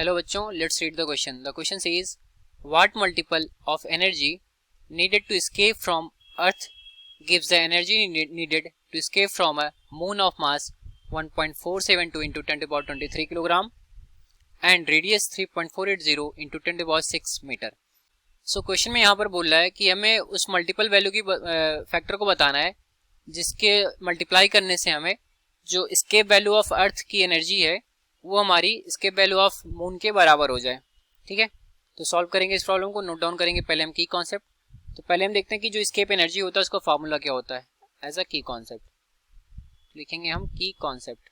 Hello बच्चों, let's read the question. The question says what multiple of energy needed to escape from earth gives the energy needed to escape from a moon of mass 1.472 into 10 to the power 23 kilogram and radius 3.480 into 10 to the power 6 metre. So question में यहाँ पर बोल रहा है कि हमें उस multiple value की फैक्टर को बताना है जिसके मल्टीप्लाई करने से हमें जो escape वैल्यू ऑफ अर्थ की एनर्जी है वो हमारी escape वैल्यू ऑफ मून के बराबर हो जाए. ठीक है, तो सॉल्व करेंगे इस प्रॉब्लम को. नोट डाउन करेंगे पहले हम की कॉन्सेप्ट. तो पहले हम देखते हैं कि जो escape एनर्जी होता है उसका फार्मूला क्या होता है एज अ की कॉन्सेप्ट. लिखेंगे हम की कॉन्सेप्ट.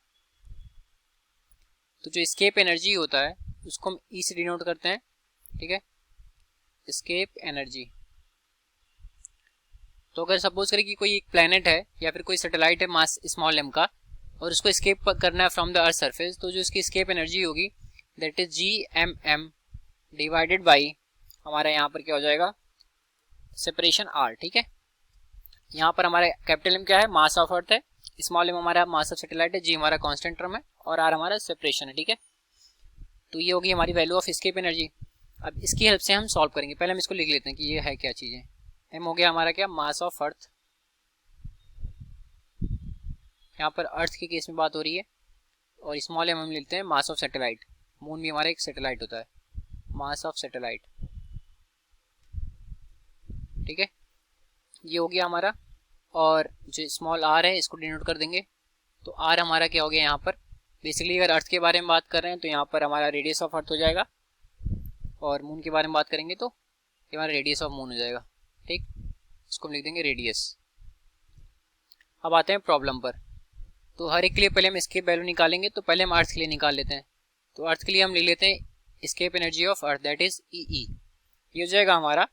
तो जो escape एनर्जी होता है उसको हम ई से डिनोट करते हैं. ठीक है, escape एनर्जी. तो अगर सपोज करें कि कोई एक प्लेनेट है या फिर कोई सैटेलाइट है मास स्मॉल एम का और उसको escape करना है फ्रॉम द अर्थ सरफेस, तो जो इसकी escape एनर्जी होगी that is G M M divided by हमारा यहाँ पर क्या हो जाएगा सेपरेशन आर. ठीक है, यहाँ पर हमारा कैपिटल एम क्या है, मास ऑफ अर्थ है, स्मॉल एम हमारा मास ऑफ सैटेलाइट है, जी हमारा कांस्टेंट टर्म है और आर हमारा सेपरेशन है. ठीक है, तो ये होगी हमारी वैल्यू ऑफ escape एनर्जी. अब इसकी हेल्प से हम सॉल्व करेंगे. पहले हम इसको लिख लेते हैं कि ये है क्या चीज़ें. एम हो गया हमारा क्या, मास ऑफ अर्थ. यहाँ पर अर्थ के केस में बात हो रही है. और स्मॉल एम हम लेते हैं मास ऑफ सैटेलाइट. मून भी हमारा एक सैटेलाइट होता है. Mass of satellite. ठीक है, ये हो गया हमारा. और जो स्मॉल आर है इसको डिनोट कर देंगे. तो आर हमारा क्या हो गया यहाँ पर, बेसिकली अगर अर्थ के बारे में बात कर रहे हैं तो यहाँ पर हमारा रेडियस ऑफ अर्थ हो जाएगा. और मून के बारे में बात करेंगे तो ये हमारा रेडियस ऑफ मून हो जाएगा. ठीक, इसको हम लिख देंगे रेडियस. अब आते हैं प्रॉब्लम पर. तो हर एक के लिए पहले हम escape वैल्यू निकालेंगे. तो पहले हम अर्थ के लिए निकाल लेते हैं. तो अर्थ के लिए हम लिख लेते हैं escape energy of earth that is E. ये हो जाएगा हमारा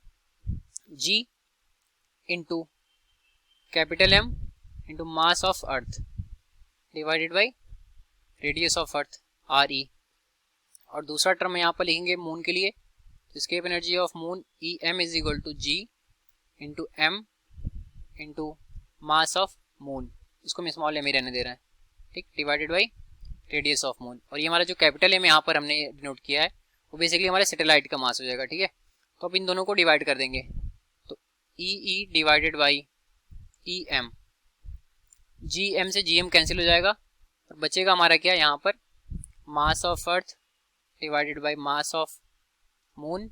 g into capital M into mass of earth divided by radius of earth R E. और दूसरा टर्म यहाँ पर लिखेंगे मून के लिए. तो escape energy of moon E M is equal to G into M into mass of moon. इसको मैं स्मॉल एम ही रहने दे रहा है. ठीक, divided by radius of moon. और ये हमारा जो कैपिटल एम यहाँ पर हमने डिनोट किया है वो बेसिकली हमारे सैटेलाइट का मास हो जाएगा. ठीक है, तो अब इन दोनों को डिवाइड कर देंगे. तो E divided by E M, G M से जी एम कैंसिल हो जाएगा और बचेगा हमारा क्या यहाँ पर मास of earth divided by mass of moon.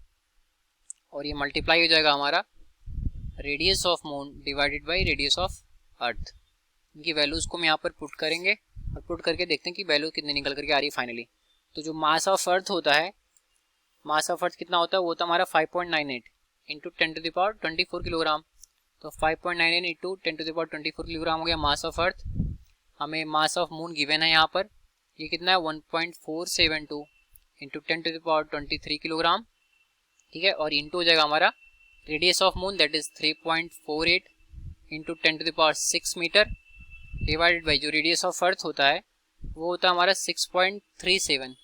और ये मल्टीप्लाई हो जाएगा हमारा radius of moon divided by radius of अर्थ. इनकी वैल्यूज को हम यहाँ पर पुट करेंगे और पुट करके देखते हैं कि वैल्यू कितनी निकल करके आ रही है फाइनली. तो जो मास ऑफ अर्थ होता है, मास ऑफ अर्थ कितना होता है, वो होता है हमारा 5.98 into 10 to the power 24 kilogram. तो 5.98 into 10 to the power 24 kilogram हो गया मास ऑफ अर्थ. हमें मास ऑफ मून गिवन है यहाँ पर, ये कितना है 1.472 into 10 to the power 23 kilogram. ठीक है, और इंटू हो जाएगा हमारा radius of moon that is 3.48 into 10 to the power 6 metre divided by जो रेडियस ऑफ अर्थ होता है वो होता है हमारा 6.37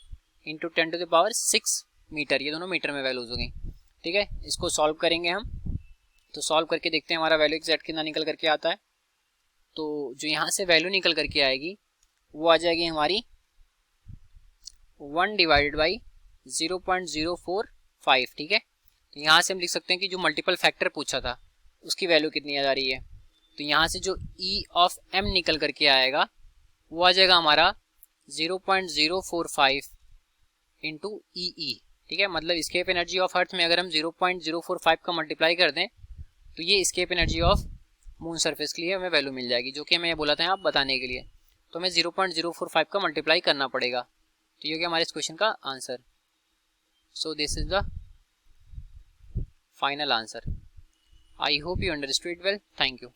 into 10 to the power 6 metre. ये दोनों मीटर में वैल्यूज हो गई. ठीक है, इसको सॉल्व करेंगे हम. तो सॉल्व करके देखते हैं हमारा वैल्यू एग्जैक्ट कितना निकल करके आता है. तो जो यहाँ से वैल्यू निकल करके आएगी वो आ जाएगी हमारी 1 डिवाइडेड बाई 0.045. ठीक है, तो यहाँ से हम लिख सकते हैं कि जो मल्टीपल फैक्टर पूछा था उसकी वैल्यू कितनी आ जा रही है. तो यहाँ से जो E ऑफ M निकल करके आएगा वो आ जाएगा हमारा 0.045 इंटू ई. ठीक है, मतलब escape एनर्जी ऑफ अर्थ में अगर हम 0.045 का मल्टीप्लाई कर दें तो ये escape energy of moon surface के लिए हमें वैल्यू मिल जाएगी, जो कि हमें बोला था आप बताने के लिए. तो हमें 0.045 का मल्टीप्लाई करना पड़ेगा. तो ये हो गया हमारे इस क्वेश्चन का answer. So this is the final answer. I hope you understood well. Thank you.